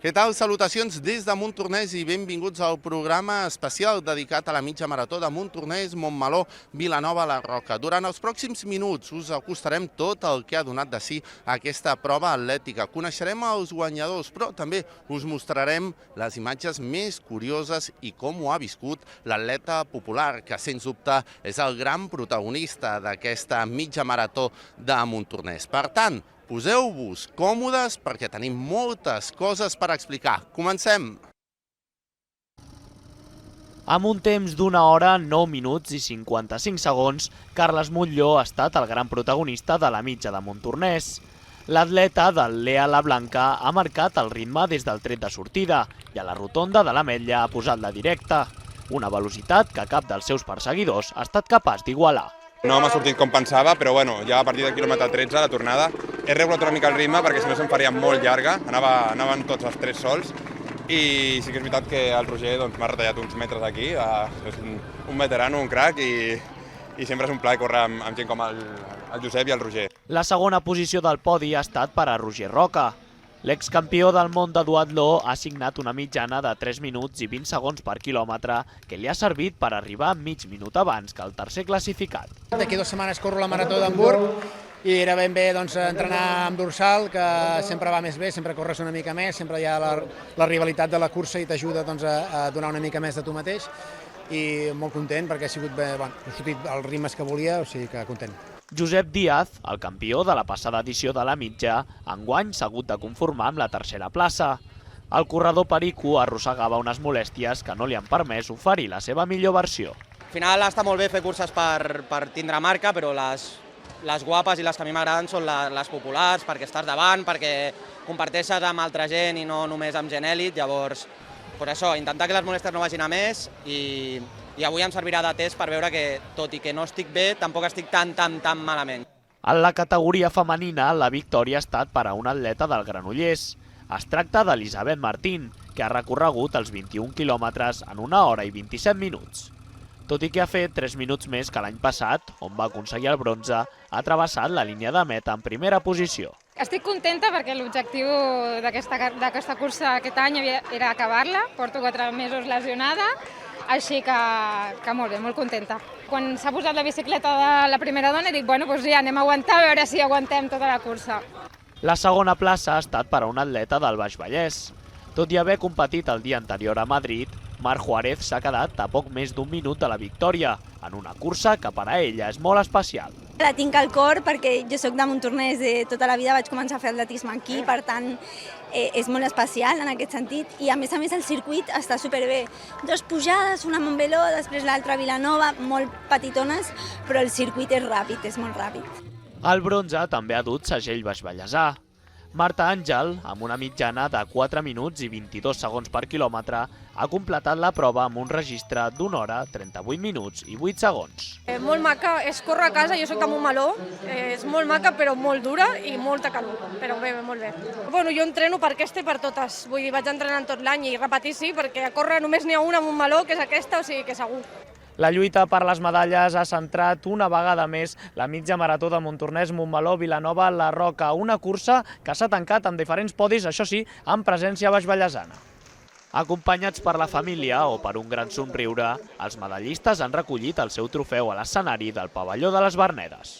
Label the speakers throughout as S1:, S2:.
S1: Què tal? Salutacions des de Montornès i benvinguts al programa especial dedicat a la mitja marató de Montornès, Montmeló, Vilanova, la Roca. Durant els pròxims minuts us acostarem tot el que ha donat de si aquesta prova atlètica. Coneixerem els guanyadors, però també us mostrarem les imatges més curioses i com ho ha viscut l'atleta popular, que sens dubte és el gran protagonista d'aquesta mitja marató de Montornès. Per tant, poseu-vos còmodes perquè tenim moltes coses per explicar. Comencem!
S2: Amb un temps d'1 hora, 9 minuts i 55 segons, Carles Montllor ha estat el gran protagonista de la mitja de Montornès. L'atleta del Lea La Blanca ha marcat el ritme des del tret de sortida i a la rotonda de l'Ametlla ha posat la directa, una velocitat que cap dels seus perseguidors ha estat capaç d'igualar.
S3: No m'ha sortit com pensava, però bueno, ja a partir del quilòmetre 13, la tornada, he regulat una mica el ritme perquè si no se'm faria molt llarga, anaven tots els tres sols i sí que és veritat que el Roger m'ha retallat uns metres aquí, és un veterano, un crac i sempre és un plaer córrer amb gent com el Josep i el Roger.
S2: La segona posició del podi ha estat per a Roger Roca. L'excampió del món de duatló ha signat una mitjana de 3 minuts i 20 segons per quilòmetre que li ha servit per arribar mig minut abans que el tercer classificat.
S4: D'aquí 2 setmanes corro la Marató d'Hamburg i era ben bé entrenar amb dorsal, que sempre va més bé, sempre corres una mica més, sempre hi ha la rivalitat de la cursa i t'ajuda a donar una mica més de tu mateix i molt content perquè ha sigut bé, he sortit els ritmes que volia, o sigui que content.
S2: Josep Díaz, el campió de la passada edició de la mitja, enguany s'ha hagut de conformar amb la tercera plaça. El corredor perico arrossegava unes molèsties que no li han permès oferir la seva millor versió.
S5: Al final està molt bé fer curses per tindre marca, però les guapes i les que a mi m'agraden són les populars, perquè estàs davant, perquè comparteixes amb altra gent i no només amb gent èlit. Llavors, per això, intentar que les molèsties no vagin a més i avui em servirà de test per veure que, tot i que no estic bé, tampoc estic tan malament.
S2: En la categoria femenina, la victòria ha estat per a un atleta del Granollers. Es tracta d'Elisabet Martín, que ha recorregut els 21 quilòmetres en 1 hora i 27 minuts. Tot i que ha fet 3 minuts més que l'any passat, on va aconseguir el bronze, ha travessat la línia de meta en primera posició.
S6: Estic contenta perquè l'objectiu d'aquesta cursa aquest any era acabar-la. Porto 4 mesos lesionada, així que molt bé, molt contenta. Quan s'ha posat la bicicleta de la primera dona dic, bueno, doncs ja anem a aguantar, a veure si aguantem tota la cursa.
S2: La segona plaça ha estat per a un atleta del Baix Vallès. Tot i haver competit el dia anterior a Madrid, Marc Juárez s'ha quedat a poc més d'1 minut de la victòria, en una cursa que per a ella és molt especial.
S7: La tinc al cor perquè jo soc de Montornès tota la vida, vaig començar a fer atletisme aquí, per tant és molt especial en aquest sentit i a més el circuit està superbé. 2 pujades, una a Montmeló, després l'altra a Vilanova, molt petitones, però el circuit és ràpid, és molt ràpid.
S2: El bronze també ha dut segell baixvallesà. Marta Àngel, amb una mitjana de 4 minuts i 22 segons per quilòmetre, ha completat la prova amb un registre d'1 hora, 38 minuts i 8 segons.
S8: Molt maca, és córrer a casa, jo soc de Montmeló, és molt maca però molt dura i molta calor, però bé, molt bé. Bueno, jo entreno per aquesta i per totes, vull dir, vaig entrenant tot l'any i repetir sí, perquè a córrer només n'hi ha una a Montmeló, que és aquesta, o sigui que segur.
S2: La lluita per les medalles ha centrat una vegada més la mitja marató de Montornès, Montmeló, Vilanova, la Roca, una cursa que s'ha tancat amb diferents podis, això sí, amb presència baixvallesana. Acompanyats per la família o per un gran somriure, els medallistes han recollit el seu trofeu a l'escenari del pavelló de les Vernedes.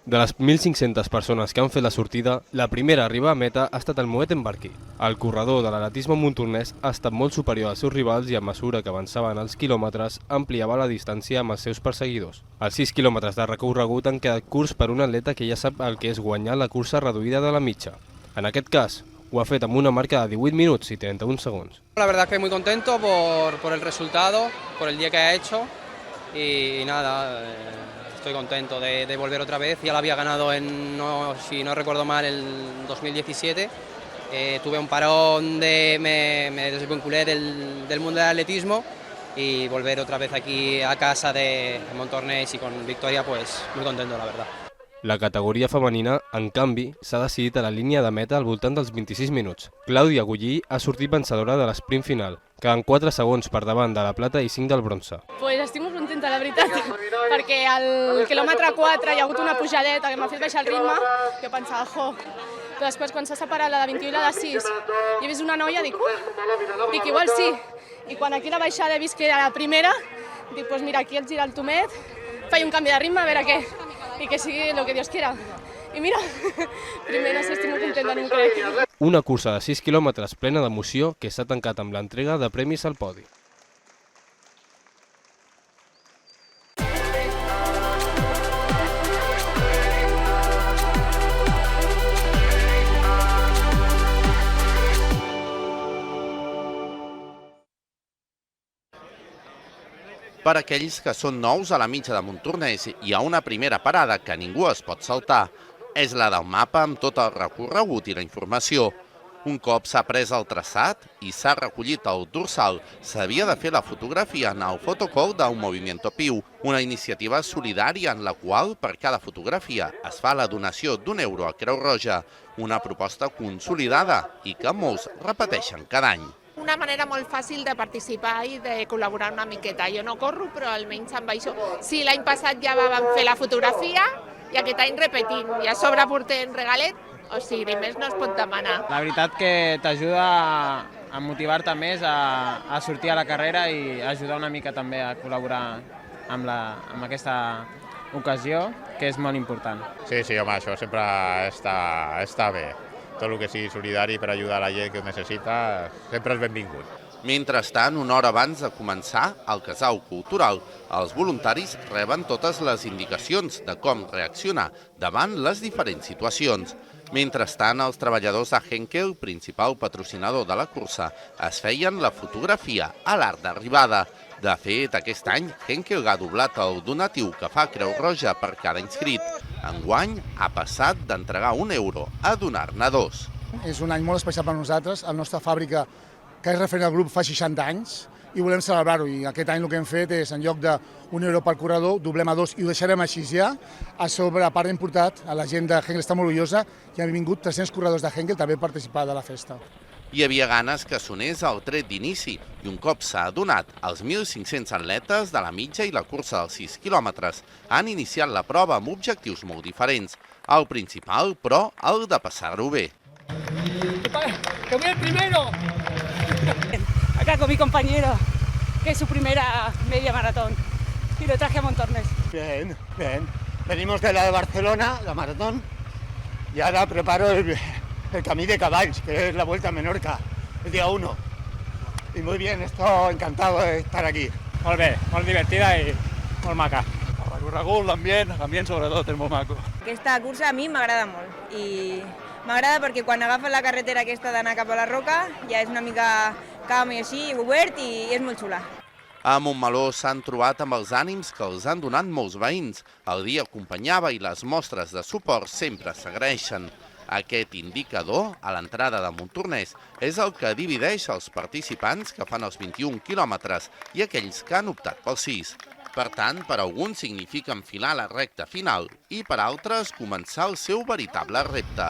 S9: De les 1.500 persones que han fet la sortida, la primera a arribar a meta ha estat el Moet Embarquí. El corredor de l'atletisme montornès ha estat molt superior als seus rivals i a mesura que avançaven els quilòmetres ampliava la distància amb els seus perseguidors. Els 6 quilòmetres de recorregut han quedat curts per un atleta que ja sap el que és guanyar la cursa reduïda de la mitja. En aquest cas, ho ha fet amb una marca de 18 minuts i 31 segons.
S5: La verdad es que muy contento por el resultado, por el día que ha hecho y nada, estoy contento de volver otra vez. Ya la había ganado si no recuerdo mal, el 2017. Tuve un parón, me desvinculé del mundo del atletismo y volver otra vez aquí a casa de Montornès y con victoria, pues muy contento, la verdad.
S9: La categoria femenina, en canvi, s'ha decidit a la línia de meta al voltant dels 26 minuts. Clàudia Gullí ha sortit vencedora de l'esprint final, quedant 4 segons per davant de la plata i 5 del bronze.
S8: Pues estic molt contenta, la veritat, perquè al quilòmetre 4 hi ha hagut una pujadeta que m'ha fet baixar el ritme, que jo pensava, però després quan s'ha separat la de 21 i la de 6, i he vist una noia, dic, igual sí. I quan aquí la baixada he vist que era la primera, dic, pues mira, aquí el gira el Tomet, faig un canvi de ritme, a veure què, i que sigui el que Dios quiera. I mira, primer no sé, estic molt contenta, no m'ho crec.
S9: Una cursa de 6 quilòmetres plena d'emoció que s'ha tancat amb l'entrega de premis al podi.
S1: Per aquells que són nous a la mitja de Montornès, hi ha una primera parada que ningú es pot saltar. És la del mapa amb tot el recorregut i la informació. Un cop s'ha pres el traçat i s'ha recollit el dorsal, s'havia de fer la fotografia en el fotocall d'un Movimiento Piu, una iniciativa solidària en la qual per cada fotografia es fa la donació d'1 € a Creu Roja, una proposta consolidada i que molts repeteixen cada any.
S10: Una manera molt fàcil de participar i de col·laborar una miqueta. Jo no corro, però almenys amb això. Sí, l'any passat ja vam fer la fotografia i aquest any repetim. I a sobre portem regalet, o sigui, més no es pot demanar.
S11: La veritat que t'ajuda a motivar-te més a sortir a la carrera i ajudar una mica també a col·laborar amb aquesta ocasió, que és molt important.
S12: Sí, home, això sempre està bé. Tot el que sigui solidari per ajudar la gent que ho necessita sempre és benvingut.
S1: Mentrestant, una hora abans de començar el casal cultural, els voluntaris reben totes les indicacions de com reaccionar davant les diferents situacions. Mentrestant, els treballadors de Henkel, principal patrocinador de la cursa, es feien la fotografia a l'art d'arribada. De fet, aquest any, Henkel ha doblat el donatiu que fa Creu Roja per cada inscrit. Enguany, ha passat d'entregar €1 a donar-ne 2.
S4: És un any molt especial per nosaltres. La nostra fàbrica, que és referent al grup, fa 60 anys i volem celebrar-ho. I aquest any el que hem fet és, en lloc d'1 € per corredor, doblem a 2 i ho deixarem així ja. A sobre, a part, hem portat, a la gent de Henkel està molt orgullosa, i han vingut 300 corredors de Henkel també a participar de la festa.
S1: Hi havia ganes que sonés el tret d'inici i un cop s'ha adonat, els 1.500 atletes de la mitja i la cursa dels 6 quilòmetres han iniciat la prova amb objectius molt diferents. El principal, però, el de passar-ho bé.
S13: ¡Que voy el primero! Acá con mi compañero, que es su primera media maratón, y lo traje a Montornès.
S14: Bien. Venimos de la de Barcelona, la maratón, y ahora preparo el Camí de Cavalls, que es la Vuelta a Menorca, el día 1. Y muy bien, estoy encantado de estar aquí.
S11: Molt bé, molt divertida i molt maca.
S15: El recorregut, l'ambient sobretot és molt maco.
S16: Aquesta cursa a mi m'agrada molt i m'agrada perquè quan agafes la carretera aquesta d'anar cap a la Roca ja és una mica camp i així, obert i és molt xula.
S1: A Montmeló s'han trobat amb els ànims que els han donat molts veïns. El dia acompanyava i les mostres de suport sempre s'agraeixen. Aquest indicador, a l'entrada de Montornès, és el que divideix els participants que fan els 21 quilòmetres i aquells que han optat pels 6. Per tant, per alguns significa enfilar la recta final i per altres començar el seu veritable repte.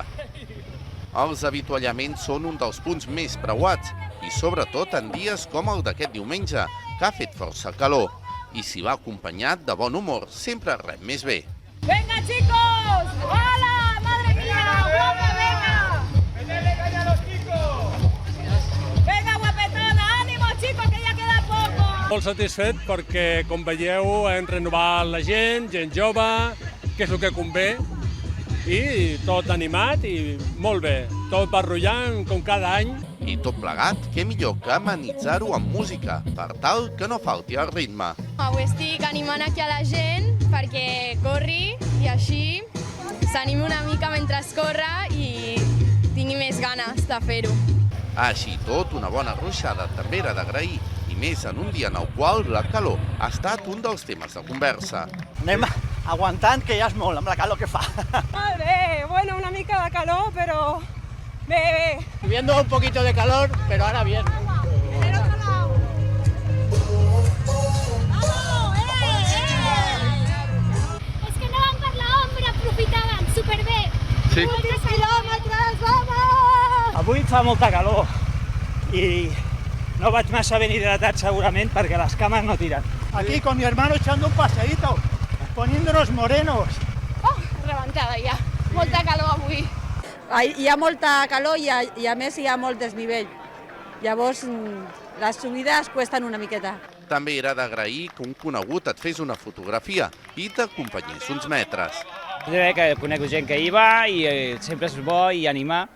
S1: Els avituallaments són un dels punts més preuats i sobretot en dies com el d'aquest diumenge, que ha fet força calor. I si va acompanyat de bon humor, sempre rep més bé.
S13: ¡Venga, chicos! ¡Hala! ¡Madre mía! ¡Guapa, venga! ¡Métele caña a los chicos! ¡Venga, guapetona! ¡Ánimo, chicos, que ya queda poco!
S17: Molt satisfet perquè, com veieu, hem renovat la gent jove, que és el que convé, i tot animat i molt bé. Tot barrullant, com cada any.
S1: I tot plegat, què millor que amenitzar-ho amb música, per tal que no falti el ritme.
S18: Avui estic animant aquí a la gent perquè corri i així s'animi una mica mentre corre i tingui més ganes de fer-ho.
S1: Així tot, una bona ruixada també era d'agrair, i més en un dia en el qual la calor ha estat un dels temes de conversa.
S19: Anem aguantant, que ja és molt, amb la calor que fa.
S8: Molt bé, bueno, una mica de calor, però bé.
S19: Viendo un poquito de calor, pero ahora bien.
S20: És que anàvem per l'ombra, aprofitàvem
S1: Sí.
S13: 3 quilòmetres, vamos!
S19: Avui fa molta calor i no vaig massa ben hidratat segurament perquè les cames no tiren. Aquí con mi hermano echando un paseíto, poniéndonos morenos.
S10: Oh, rebentada ja. Molta calor avui.
S8: Hi ha molta calor i a més hi ha molt desnivell. Llavors les subides cuesten una miqueta.
S1: També era d'agrair que un conegut et fes una fotografia i t'acompanyés uns metres.
S20: Jo crec que conec gent que hi va i sempre és bo i animar,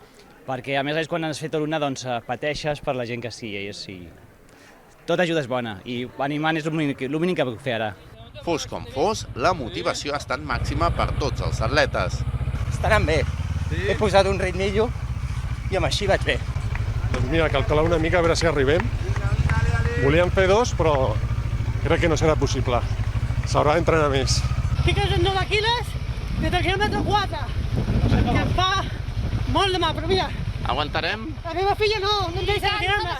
S20: perquè a més quan has fet l'una doncs pateixes per la gent que sí. Tota ajuda és bona i animant és el mínim que puc fer ara.
S1: Fos com fos, la motivació ha estat màxima per tots els atletes.
S19: Estaran bé. He posat un ritmillo i amb així vaig bé.
S17: Doncs mira, calcular una mica a veure si arribem. Volíem fer 2, però crec que no serà possible. S'haurà d'entrenar més.
S13: Fiques en 9 quilos, des del quilòmetre 4, que em fa molt de mal, però mira,
S1: Aguantarem?
S13: la meva filla no em deixa tirar-me.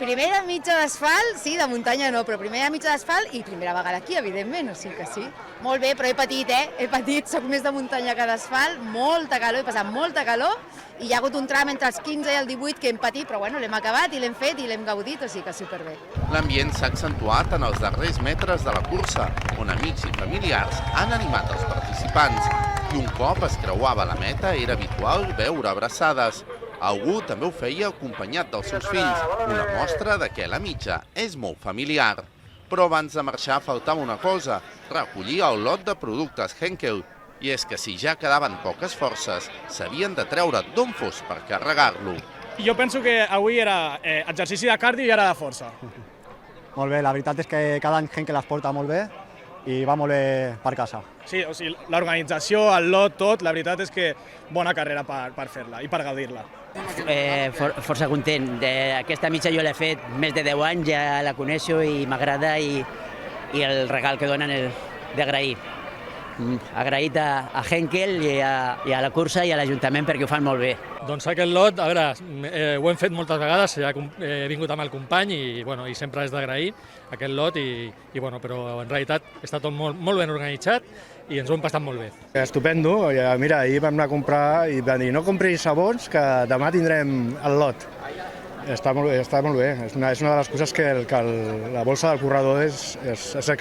S16: Primera mitja d'asfalt, sí, de muntanya no, però primera mitja d'asfalt i primera vegada aquí, evidentment, o sigui que sí. Molt bé, però he patit, He patit, soc més de muntanya que d'asfalt, molta calor, he passat molta calor i hi ha hagut un tram entre els 15 i el 18 que hem patit, però bueno, l'hem acabat i l'hem fet i l'hem gaudit, o sigui que superbé.
S1: L'ambient s'ha accentuat en els darrers metres de la cursa, on amics i familiars han animat els participants. I un cop es creuava la meta, era habitual veure abraçades. Algú també ho feia acompanyat dels seus fills, una mostra de que la mitja és molt familiar. Però abans de marxar faltava una cosa, recollir el lot de productes Henkel. I és que si ja quedaven poques forces, s'havien de treure d'on fos per carregar-lo.
S21: Jo penso que avui era exercici de cardio i era de força.
S19: Molt bé, la veritat és que cada any Henkel les porta molt bé i va molt bé per casa.
S21: Sí, o sigui, l'organització, el lot, tot, la veritat és que bona carrera per fer-la i per gaudir-la.
S22: Força content. Aquesta mitja jo l'he fet més de 10 anys, ja la coneixo i m'agrada i el regal que donen és d'agrair. Agraït a Henkel i a la cursa i a l'Ajuntament perquè ho fan molt bé.
S21: Doncs aquest lot, a veure, ho hem fet moltes vegades, he vingut amb el company i sempre és d'agrair aquest lot, però en realitat està tot molt ben organitzat i ens ho hem passat molt bé.
S23: Estupendo, mira, ahir vam anar a comprar i vam dir no compris sabons que demà tindrem el lot. Està molt bé, és una de les coses que la bolsa del corredor és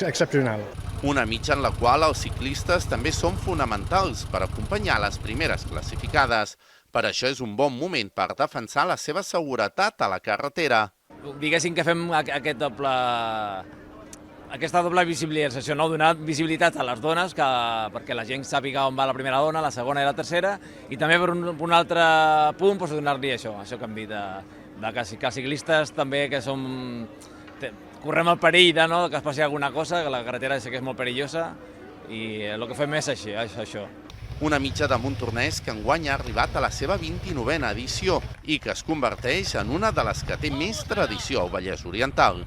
S23: excepcional.
S1: Una mitja en la qual els ciclistes també són fonamentals per acompanyar les primeres classificades. Per això és un bon moment per defensar la seva seguretat a la carretera.
S24: Diguéssim que fem aquesta doble visibilització, donar visibilitat a les dones perquè la gent sàpiga on va la primera dona, la segona i la tercera, i també per un altre punt donar-li això que hem dit, que els ciclistes també que correm el perill que es passi alguna cosa, que la carretera sé que és molt perillosa i el que fem és això.
S1: Una mitja de Montornès que enguany ha arribat a la seva 29a edició i que es converteix en una de les que té més tradició al Vallès Oriental.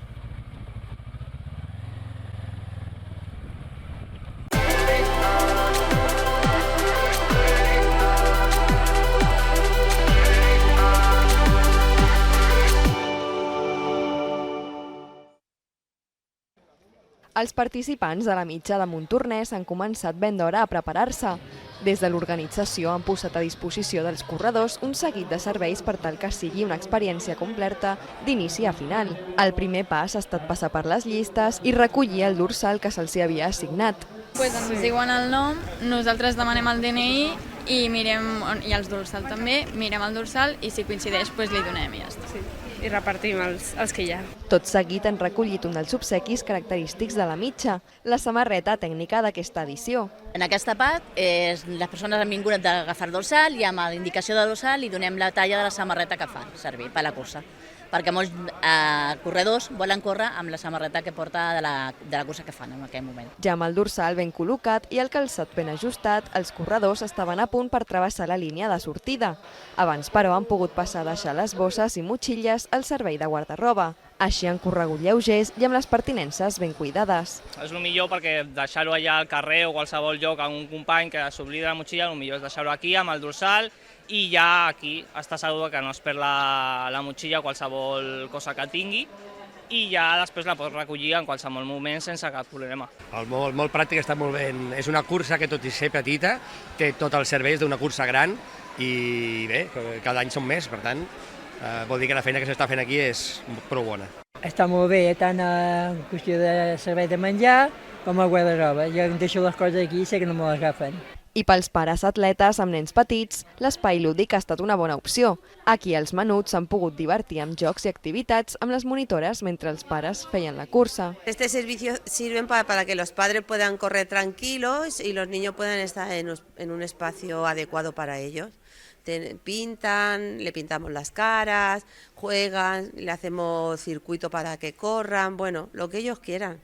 S25: Els participants de la mitja de Montornès han començat ben d'hora a preparar-se. Des de l'organització han posat a disposició dels corredors un seguit de serveis per tal que sigui una experiència completa d'inici a final. El primer pas ha estat passar per les llistes i recollir el dorsal que se'ls havia assignat.
S18: Ens diuen el nom, nosaltres demanem el DNI i els dorsal també, mirem el dorsal i si coincideix li donem i ja està. I repartim els que hi ha. Tot seguit han recollit un dels obsequis característics de la mitja, la samarreta tècnica d'aquesta edició.
S26: En aquesta part, les persones han vingut d'agafar el dorsal i amb la indicació del dorsal li donem la talla de la samarreta que fan servir per la cursa. Perquè molts corredors volen córrer amb la samarreta que porta de la cursa que fan en aquell moment.
S25: Ja amb el dorsal ben col·locat i el calçat ben ajustat, els corredors estaven a punt per travessar la línia de sortida. Abans, però, han pogut passar a deixar les bosses i motxilles al servei de guardarroba. Així han corregut lleugers i amb les pertinences ben cuidades.
S27: És el millor perquè deixar-ho allà al carrer o qualsevol lloc a un company que s'oblida la motxilla, el millor és deixar-ho aquí amb el dorsal i ja aquí està segur que no es perd la motxilla o qualsevol cosa que tingui i ja després la pots recollir en qualsevol moment sense cap problema.
S2: Molt pràctic, està molt bé. És una cursa que, tot i ser petita, té tots els serveis d'una cursa gran i bé, cada any són més, per tant, vol dir que la feina que s'està fent aquí és prou bona.
S3: Està molt bé, tant en qüestió de servei de menjar com a guarda-roba. Jo em deixo les coses aquí i sé que no me les agafen.
S25: I pels pares atletes amb nens petits, l'espai lúdic ha estat una bona opció. Aquí els menuts s'han pogut divertir amb jocs i activitats amb les monitores mentre els pares feien la cursa.
S5: Este servicio sirve para que los padres puedan correr tranquilos y los niños puedan estar en un espacio adecuado para ellos. Pintan, le pintamos las caras, juegan, le hacemos circuito para que corran, bueno, lo que ellos quieran,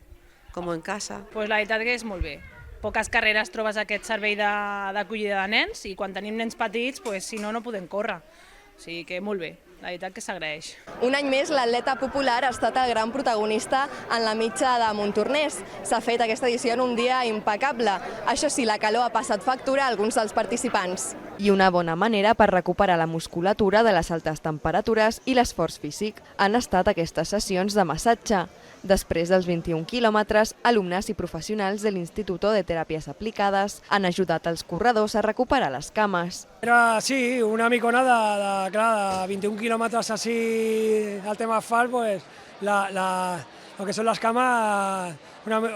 S5: como en casa.
S6: Pues la veritat que és molt bé. Poques carreres trobes aquest servei d'acollida de nens i quan tenim nens petits, si no, no podem córrer. O sigui que molt bé, la veritat que s'agraeix.
S25: Un any més, l'atleta popular ha estat el gran protagonista en la mitja de Montornès. S'ha fet aquesta edició en un dia impecable. Això sí, la calor ha passat factura a alguns dels participants. I una bona manera per recuperar la musculatura de les altes temperatures i l'esforç físic han estat aquestes sessions de massatge. Després dels 21 quilòmetres, alumnes i professionals de l'Instituto de Teràpies Aplicades han ajudat els corredors a recuperar les cames.
S7: Era, sí, una micona de 21 quilòmetres així al tema asfalt, lo que són les cames,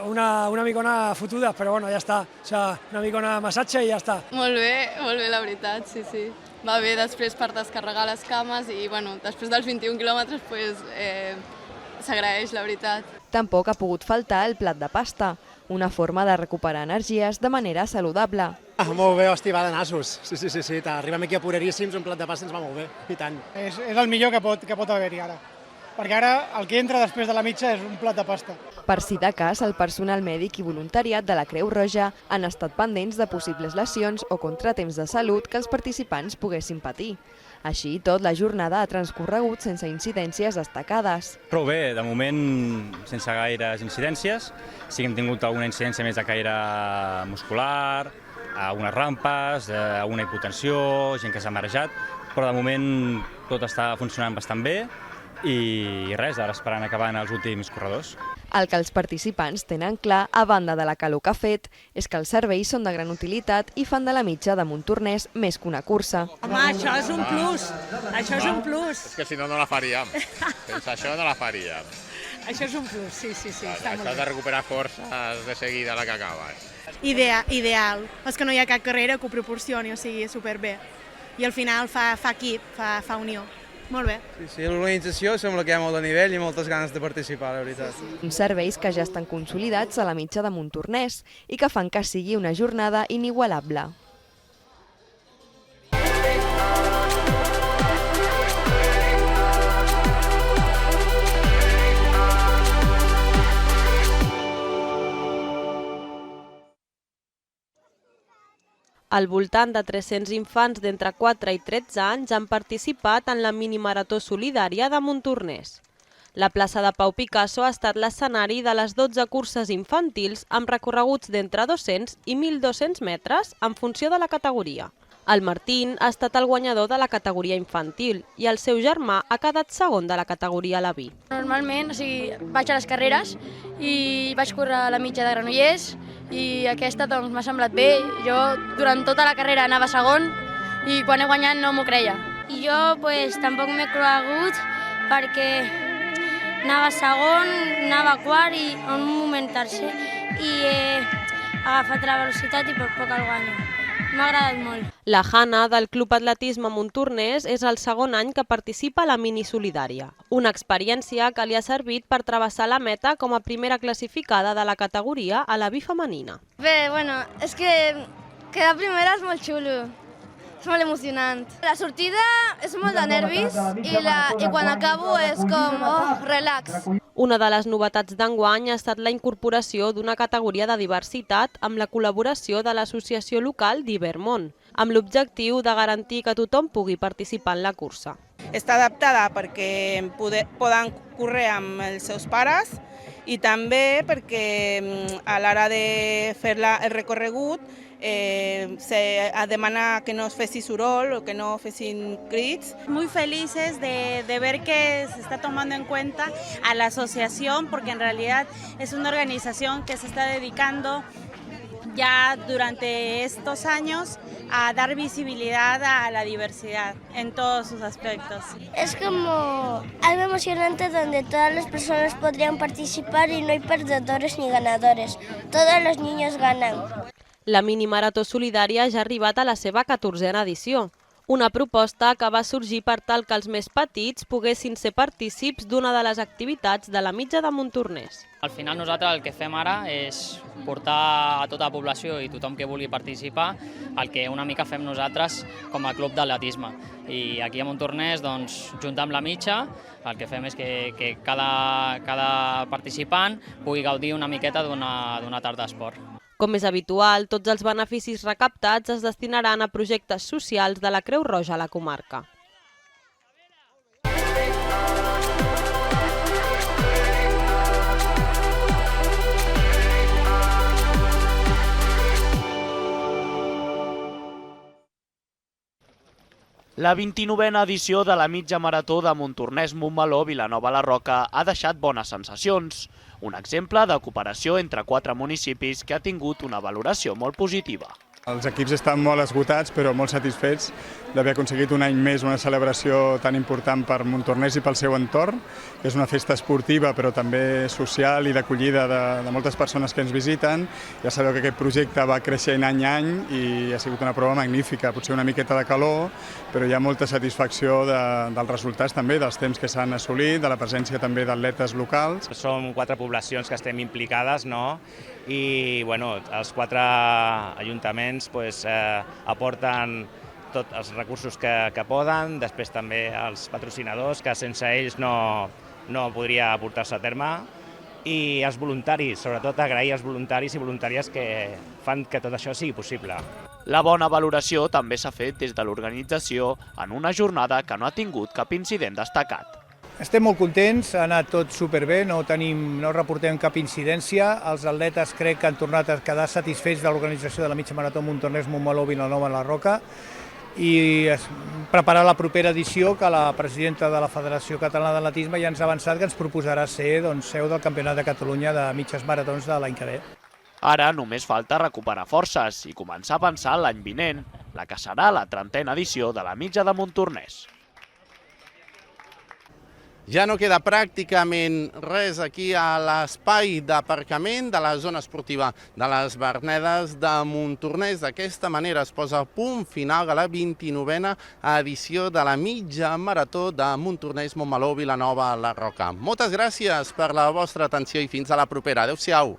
S7: una micona fotudes, però bueno, ja està. O sigui, una micona de massatge i ja està.
S18: Molt bé la veritat, sí. Va bé després per descarregar les cames i bueno, després dels 21 quilòmetres s'agraeix, la veritat.
S25: Tampoc ha pogut faltar el plat de pasta, una forma de recuperar energies de manera saludable.
S9: Molt bé, hòstia, va de nassos. Sí. Arribem aquí apuradíssims, un plat de pasta ens va molt bé, i tant. És el millor que pot haver-hi ara. Perquè ara el que entra després de la mitja és un plat de pasta.
S25: Per si de cas, el personal mèdic i voluntariat de la Creu Roja han estat pendents de possibles lesions o contratemps de salut que els participants poguessin patir. Així tot, la jornada ha transcorregut sense incidències destacades.
S12: Prou bé, de moment sense gaires incidències. Sí que hem tingut alguna incidència més de caire muscular, algunes rampes, alguna hipotensió, gent que s'ha marejat, però de moment tot està funcionant bastant bé i res, ara esperant acabar els últims corredors.
S25: El que els participants tenen clar, a banda de la calor que ha fet, és que els serveis són de gran utilitat i fan de la mitja de Montornès més que una cursa.
S6: Home, això és un plus, això és un plus.
S28: És que si no, no la faríem. Sense això no la faríem.
S6: Això és un plus, sí, està molt bé.
S28: Has de recuperar forces de seguida a la que acabes.
S29: Ideal. És que no hi ha cap carrera que ho proporcioni, o sigui, superbé. I al final fa equip, fa unió. Molt bé.
S30: Sí, l'organització sembla que hi ha molt de nivell i moltes ganes de participar, la veritat.
S25: Uns serveis que ja estan consolidats a la mitja de Montornès i que fan que sigui una jornada inigualable.
S31: Al voltant de 300 infants d'entre 4 i 13 anys han participat en la minimarató solidària de Montornès. La plaça de Pau Picasso ha estat l'escenari de les 12 curses infantils amb recorreguts d'entre 200 i 1.200 metres en funció de la categoria. El Martín ha estat el guanyador de la categoria infantil i el seu germà ha quedat segon de la categoria Laví.
S32: Normalment, vaig a les carreres i vaig córrer la mitja de Granollers i aquesta m'ha semblat bé. Jo durant tota la carrera anava segon i quan he guanyat no m'ho creia.
S33: I jo tampoc m'he cregut perquè anava segon, anava quart i en un moment tercer i he agafat la velocitat i per poc el guanyo. M'ha agradat molt.
S31: La Hanna, del Club Atletisme Montornès, és el segon any que participa a la mini solidària. Una experiència que li ha servit per travessar la meta com a primera classificada de la categoria a la femenina.
S33: Bé, és que quedar primera és molt xulo. És molt emocionant. La sortida és molt de nervis i quan acabo és com, relax.
S31: Una de les novetats d'enguany ha estat la incorporació d'una categoria de diversitat amb la col·laboració de l'associació local d'Ibermont, amb l'objectiu de garantir que tothom pugui participar en la cursa.
S6: Està adaptada perquè poden córrer amb els seus pares i també perquè a l'hora de fer el recorregut
S4: se demana que no es fesi soroll o que no fessin crits.
S8: Muy felices de ver que se está tomando en cuenta a la asociación, porque en realidad es una organización que se está dedicando ya durante estos años a dar visibilidad a la diversidad en todos sus aspectos.
S33: Es como algo emocionante donde todas las personas podrían participar y no hay perdedores ni ganadores. Todos los niños ganan.
S31: La minimarató solidària ja ha arribat a la seva 14a edició. Una proposta que va sorgir per tal que els més petits poguessin ser partícips d'una de les activitats de la Mitja de Montornès.
S27: Al final nosaltres el que fem ara és portar a tota la població i tothom que vulgui participar el que una mica fem nosaltres com a club d'atletisme. I aquí a Montornès, doncs, junt amb la Mitja, el que fem és que cada participant pugui gaudir una miqueta d'una tarda d'esport.
S31: Com és habitual, tots els beneficis recaptats es destinaran a projectes socials de la Creu Roja a la comarca.
S10: La 29a edició de la mitja marató de Montornès-Montmeló-Vilanova la Roca ha deixat bones sensacions. Un exemple de cooperació entre 4 municipis que ha tingut una valoració molt positiva.
S11: Els equips estan molt esgotats, però molt satisfets d'haver aconseguit un any més una celebració tan important per Montornès i pel seu entorn, que és una festa esportiva però també social i d'acollida de moltes persones que ens visiten. Ja sabeu que aquest projecte va creixent any a any i ha sigut una prova magnífica, potser una miqueta de calor, però hi ha molta satisfacció dels resultats també, dels temps que s'han assolit, de la presència també d'atletes locals.
S13: Som 4 poblacions que estem implicades, no? I els 4 ajuntaments aporten tots els recursos que poden, després també els patrocinadors, que sense ells no podria portar-se a terme, i els voluntaris, sobretot agrair als voluntaris i voluntàries que fan que tot això sigui possible.
S10: La bona valoració també s'ha fet des de l'organització en una jornada que no ha tingut cap incident destacat.
S14: Estem molt contents, ha anat tot superbé, no reportem cap incidència. Els atletes crec que han tornat a quedar satisfets de l'organització de la mitja marató Montornès-Montmeló-Vilanova la Roca i preparar la propera edició, que la presidenta de la Federació Catalana d'Atletisme ja ens ha avançat que ens proposarà ser seu del Campionat de Catalunya de mitges maratons de l'any que ve.
S10: Ara només falta recuperar forces i començar a pensar l'any vinent, la que serà la 30a edició de la mitja de Montornès.
S1: Ja no queda pràcticament res aquí a l'espai d'aparcament de la zona esportiva de les Vernedes de Montornès. D'aquesta manera es posa punt final a la 29a edició de la mitja marató de Montornès-Montmeló-Vilanova la Roca. Moltes gràcies per la vostra atenció i fins a la propera. Adéu-siau.